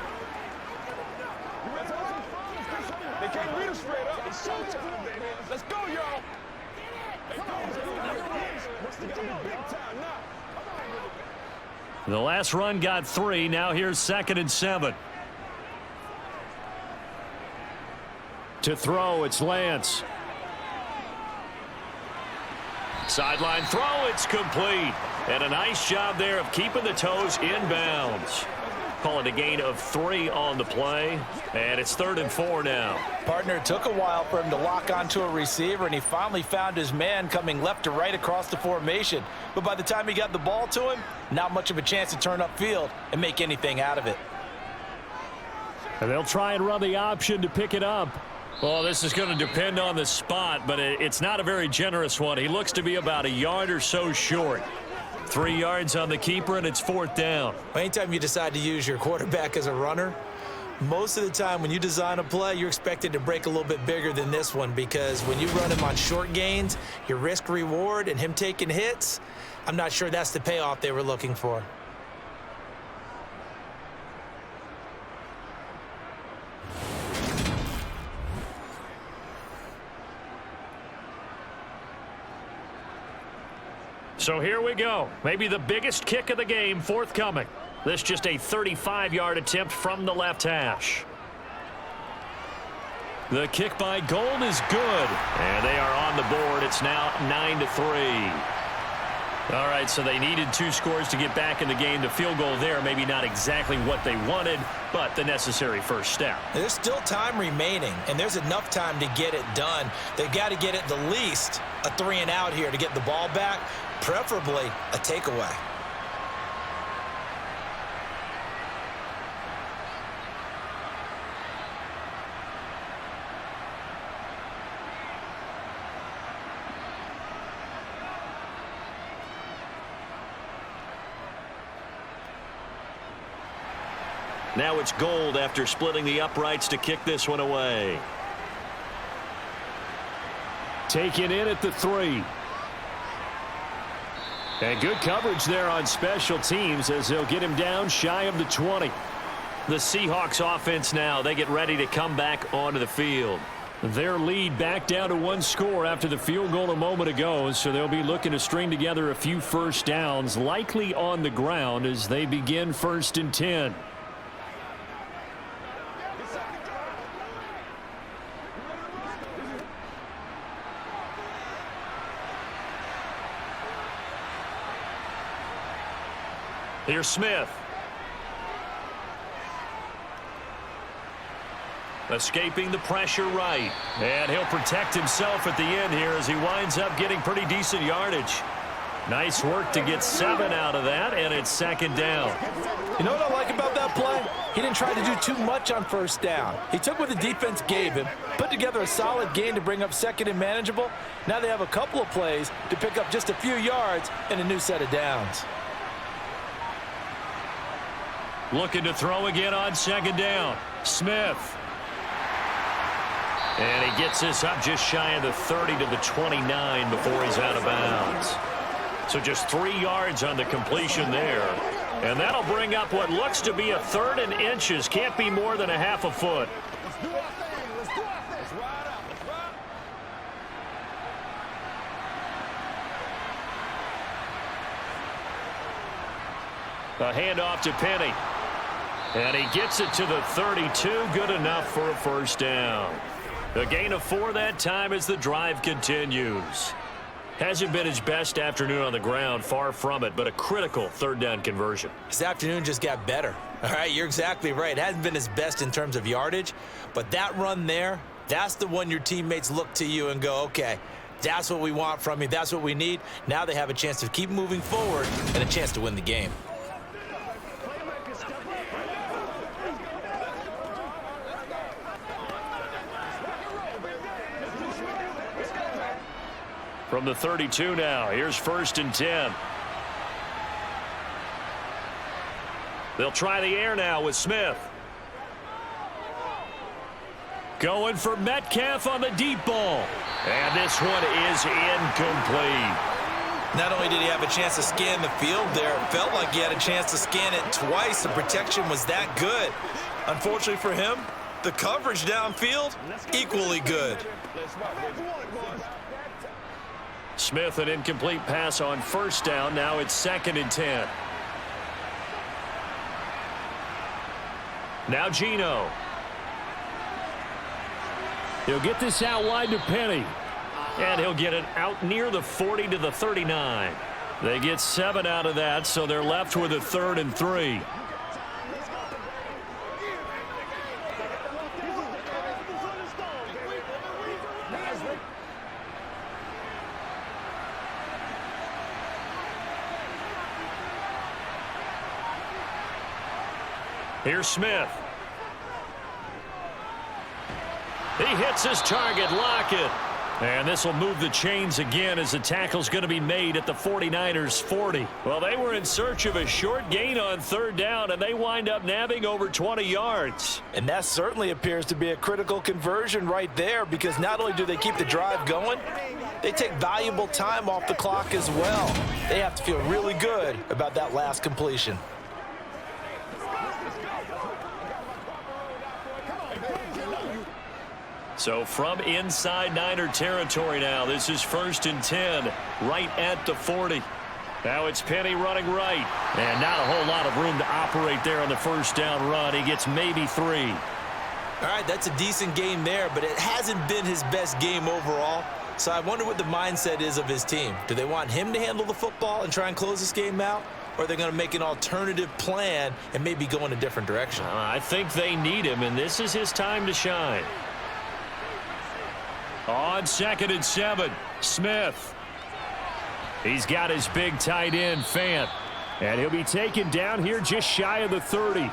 Speaker 4: They can't beat us straight up. It's showtime, baby. Let's go, y'all.
Speaker 2: The last run got 3. Now here's 2nd and 7. To throw, it's Lance. Sideline throw, it's complete. And a nice job there of keeping the toes in bounds. Call it a gain of 3 on the play. And it's 3rd and 4 now.
Speaker 3: Partner, it took a while for him to lock onto a receiver, and he finally found his man coming left to right across the formation. But by the time he got the ball to him, not much of a chance to turn upfield and make anything out of it.
Speaker 2: And they'll try and run the option to pick it up. Well, this is going to depend on the spot, but it's not a very generous one. He looks to be about a yard or so short. 3 yards on the keeper, and it's 4th down.
Speaker 3: Anytime you decide to use your quarterback as a runner, most of the time when you design a play, you're expected to break a little bit bigger than this one, because when you run him on short gains, your risk-reward and him taking hits, I'm not sure that's the payoff they were looking for.
Speaker 2: So here we go. Maybe the biggest kick of the game forthcoming. This just a 35-yard attempt from the left hash. The kick by Gold is good. And they are on the board. It's now 9-3. All right, so they needed 2 scores to get back in the game. The field goal there, maybe not exactly what they wanted, but the necessary first step.
Speaker 3: There's still time remaining, and there's enough time to get it done. They've got to get at the least a 3-and-out here to get the ball back, preferably a takeaway.
Speaker 2: Now it's Gold after splitting the uprights to kick this one away.
Speaker 6: Taken in at the 3. And good coverage there on special teams as they'll get him down shy of the 20.
Speaker 2: The Seahawks offense now, they get ready to come back onto the field.
Speaker 6: Their lead back down to 1 score after the field goal a moment ago, so they'll be looking to string together a few first downs, likely on the ground as they begin 1st and 10.
Speaker 2: Here's Smith. Escaping the pressure right.
Speaker 6: And he'll protect himself at the end here as he winds up getting pretty decent yardage. Nice work to get 7 out of that, and it's 2nd down.
Speaker 3: You know what I like about that play? He didn't try to do too much on 1st down. He took what the defense gave him, put together a solid gain to bring up 2nd and manageable. Now they have a couple of plays to pick up just a few yards and a new set of downs.
Speaker 6: Looking to throw again on 2nd down. Smith.
Speaker 2: And he gets this up just shy of the 30 to the 29 before he's out of bounds. So just 3 yards on the completion there. And that'll bring up what looks to be a 3rd and inches. Can't be more than a half a foot.
Speaker 4: Let's do our thing. Let's do our thing. Let's ride out. Let's ride.
Speaker 2: A handoff to Penny. And he gets it to the 32. Good enough for a 1st down. A gain of 4 that time as the drive continues. Hasn't been his best afternoon on the ground, far from it, but a critical 3rd down conversion.
Speaker 3: His afternoon just got better. All right, you're exactly right. It hasn't been his best in terms of yardage, but that run there, that's the one your teammates look to you and go, okay, that's what we want from you. That's what we need. Now they have a chance to keep moving forward and a chance to win the game.
Speaker 2: From the 32 now, here's 1st and 10. They'll try the air now with Smith.
Speaker 6: Going for Metcalf on the deep ball.
Speaker 2: And this one is incomplete.
Speaker 3: Not only did he have a chance to scan the field there, it felt like he had a chance to scan it twice. The protection was that good. Unfortunately for him, the coverage downfield, equally good.
Speaker 6: Smith, an incomplete pass on 1st down. Now it's 2nd and 10. Now Geno. He'll get this out wide to Penny.
Speaker 2: And he'll get it out near the 40 to the 39.
Speaker 6: They get 7 out of that, so they're left with a 3rd and 3.
Speaker 2: Here's Smith. He hits his target, Lockett.
Speaker 6: And this will move the chains again as the tackle's going to be made at the 49ers 40.
Speaker 2: Well, they were in search of a short gain on 3rd down, and they wind up nabbing over 20 yards.
Speaker 3: And that certainly appears to be a critical conversion right there, because not only do they keep the drive going, they take valuable time off the clock as well. They have to feel really good about that last completion.
Speaker 2: So from inside Niner territory now, this is 1st and 10, right at the 40. Now it's Penny running right.
Speaker 6: And not a whole lot of room to operate there on the 1st down run. He gets maybe 3.
Speaker 3: All right, that's a decent game there, but it hasn't been his best game overall. So I wonder what the mindset is of his team. Do they want him to handle the football and try and close this game out? Or are they going to make an alternative plan and maybe go in a different direction?
Speaker 2: I think they need him, and this is his time to shine.
Speaker 6: On 2nd and 7, Smith. He's got his big tight end, Fant. And he'll be taken down here just shy of the 30.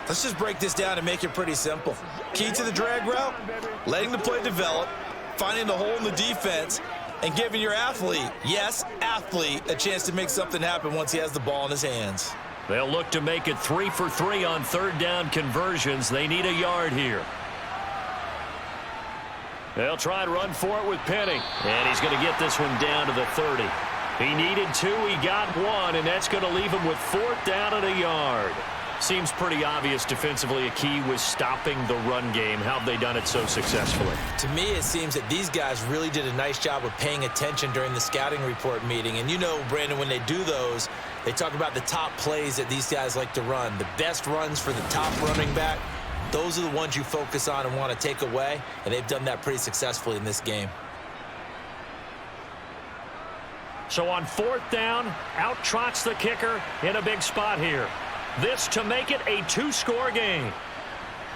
Speaker 3: Let's just break this down and make it pretty simple. Key to the drag route, letting the play develop, finding the hole in the defense, and giving your athlete, yes, athlete, a chance to make something happen once he has the ball in his hands.
Speaker 6: They'll look to make it 3 for 3 on third down conversions. They need a yard here. They'll try and run for it with Penny. And he's going to get this one down to the 30. He needed 2, he got 1, and that's going to leave him with 4th down and a yard. Seems pretty obvious defensively a key was stopping the run game. How have they done it so successfully?
Speaker 3: To me, it seems that these guys really did a nice job of paying attention during the scouting report meeting. And you know, Brandon, when they do those, they talk about the top plays that these guys like to run. The best runs for the top running back, those are the ones you focus on and want to take away. And they've done that pretty successfully in this game.
Speaker 6: So on 4th down, out trots the kicker in a big spot here. This to make it a 2-score game.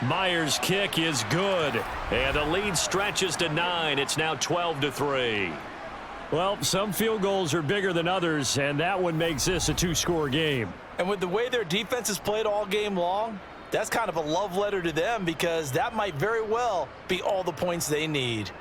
Speaker 6: Myers' kick is good, and the lead stretches to 9. It's now 12-3. Well, some field goals are bigger than others, and that one makes this a 2-score game.
Speaker 3: And with the way their defense has played all game long, that's kind of a love letter to them because that might very well be all the points they need.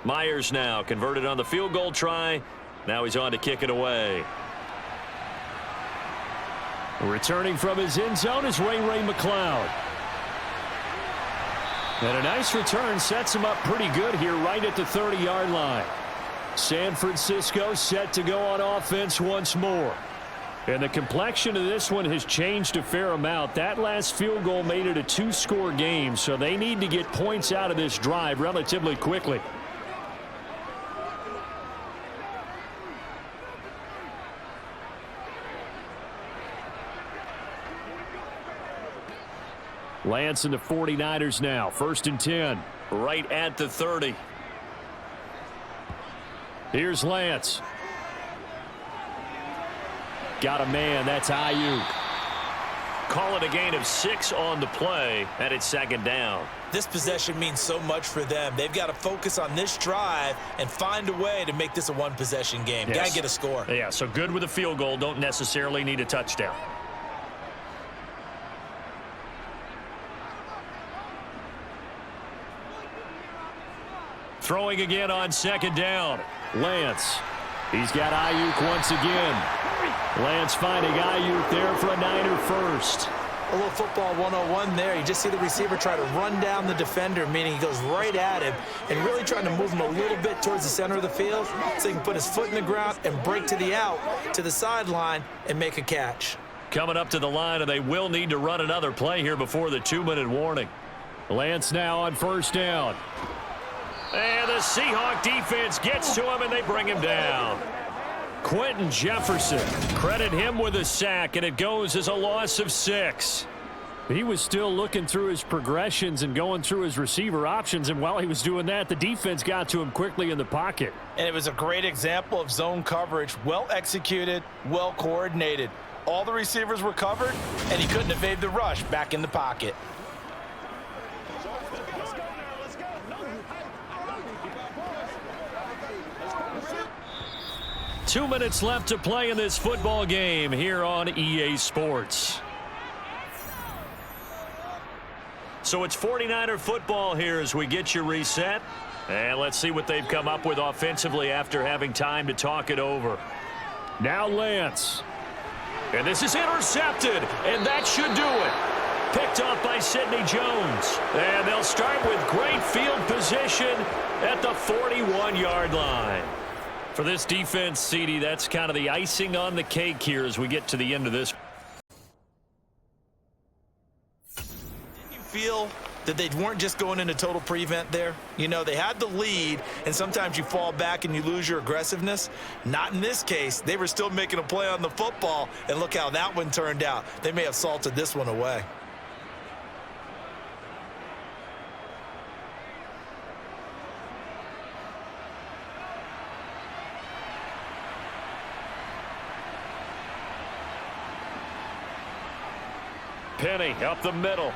Speaker 6: Myers now converted on the field goal try. Now he's on to kick it away. Returning from his end zone is Ray McLeod. And a nice return sets him up pretty good here right at the 30-yard line. San Francisco set to go on offense once more. And the complexion of this one has changed a fair amount. That last field goal made it a 2-score game, so they need to get points out of this drive relatively quickly. Lance and the 49ers now. 1st and 10. Right at the 30. Here's Lance. Got a man. That's Ayuk. Call it a gain of 6 on the play, and it's 2nd down.
Speaker 3: This possession means so much for them. They've got to focus on this drive and find a way to make this a one-possession game.
Speaker 6: Yes.
Speaker 3: Got to get a score.
Speaker 6: Yeah, so good with a field goal. Don't necessarily need a touchdown. Throwing again on 2nd down. Lance. He's got Ayuk once again. Lance finding Ayuk there for a Niner first.
Speaker 3: A little football 101 there. You just see the receiver try to run down the defender, meaning he goes right at him and really trying to move him a little bit towards the center of the field so he can put his foot in the ground and break to the out, to the sideline, and make a catch.
Speaker 6: Coming up to the line, and they will need to run another play here before the 2-minute warning. Lance now on 1st down. And the Seahawk defense gets to him, and they bring him down. Quentin Jefferson, credit him with a sack, and it goes as a loss of 6. He was still looking through his progressions and going through his receiver options, and while he was doing that, the defense got to him quickly in the pocket.
Speaker 3: And it was a great example of zone coverage, well executed, well coordinated. All the receivers were covered, and he couldn't evade the rush back in the pocket.
Speaker 6: 2 minutes left to play in this football game here on EA Sports. So it's 49er football here as we get you reset. And let's see what they've come up with offensively after having time to talk it over. Now Lance. And this is intercepted, and that should do it. Picked off by Sidney Jones. And they'll start with great field position at the 41-yard line. For this defense, CD, that's kind of the icing on the cake here as we get to the end of this.
Speaker 3: Didn't you feel that they weren't just going into total prevent there? You know, they had the lead, and sometimes you fall back and you lose your aggressiveness. Not in this case. They were still making a play on the football, and look how that one turned out. They may have salted this one away.
Speaker 6: Penny up the middle.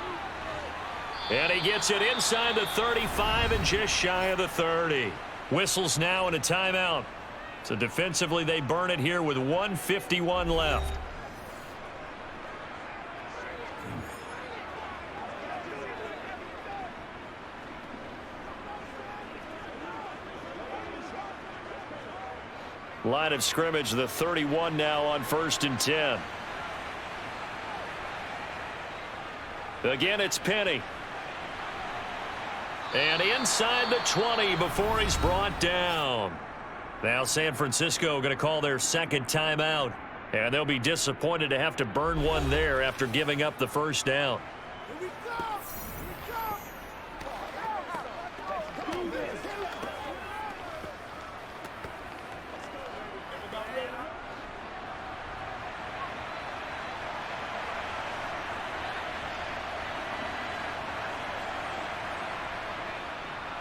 Speaker 6: And he gets it inside the 35 and just shy of the 30.
Speaker 2: Whistles now and a timeout. So defensively, they burn it here with 1:51 left. Line of scrimmage, the 31 now on 1st and 10. Again, it's Penny. And inside the 20 before he's brought down. Now San Francisco going to call their second timeout. And they'll be disappointed to have to burn one there after giving up the first down.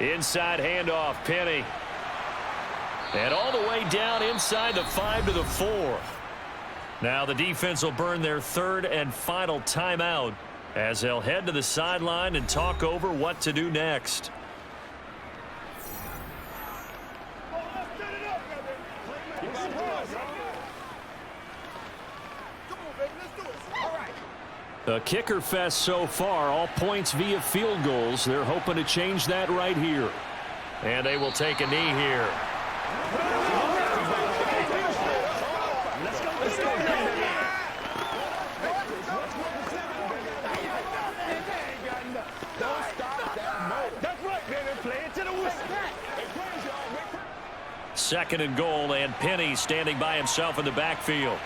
Speaker 2: Inside handoff, Penny. And all the way down inside the 5 to the 4. Now the defense will burn their third and final timeout as they'll head to the sideline and talk over what to do next. A kicker fest so far, all points via field goals. They're hoping to change that right here. And they will take a knee here. Second and goal, and Penny standing by himself in the backfield.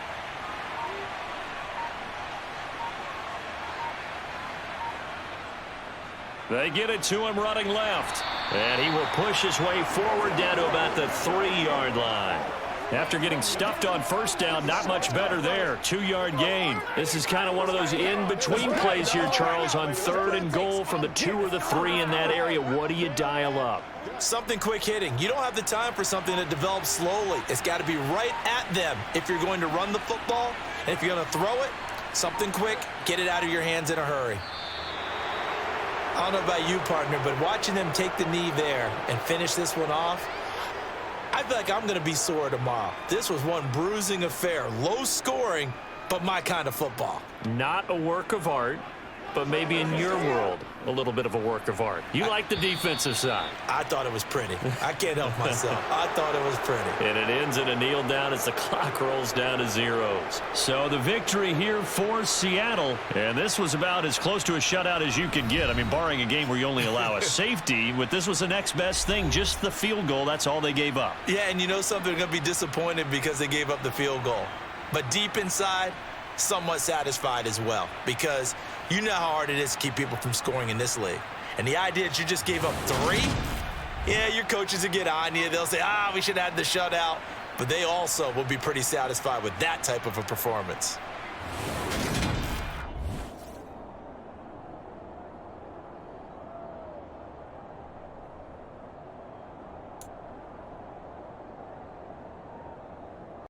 Speaker 2: They get it to him running left. And he will push his way forward down to about the 3-yard line. After getting stuffed on first down, not much better there. 2-yard gain. This is kind of one of those in-between plays here, Charles, on 3rd and goal from the 2 or the 3 in that area. What do you dial up?
Speaker 3: Something quick hitting. You don't have the time for something that develops slowly. It's got to be right at them if you're going to run the football. And if you're going to throw it, something quick, get it out of your hands in a hurry. I don't know about you, partner, but watching them take the knee there and finish this one off, I feel like I'm going to be sore tomorrow. This was one bruising affair. Low scoring, but my kind of football.
Speaker 2: Not a work of art, but maybe in your world, a little bit of a work of art. You like the defensive side.
Speaker 3: I thought it was pretty. I can't help myself. I thought it was pretty.
Speaker 2: And it ends in a kneel down as the clock rolls down to zeros. So the victory here for Seattle. And this was about as close to a shutout as you could get. I mean, barring a game where you only allow a safety, but this was the next best thing. Just the field goal. That's all they gave up.
Speaker 3: Yeah, and you know something, they're going to be disappointed because they gave up the field goal. But deep inside, somewhat satisfied as well, because you know how hard it is to keep people from scoring in this league. And the idea that you just gave up 3, yeah, your coaches will get on you. They'll say, we should have had the shutout. But they also will be pretty satisfied with that type of a performance.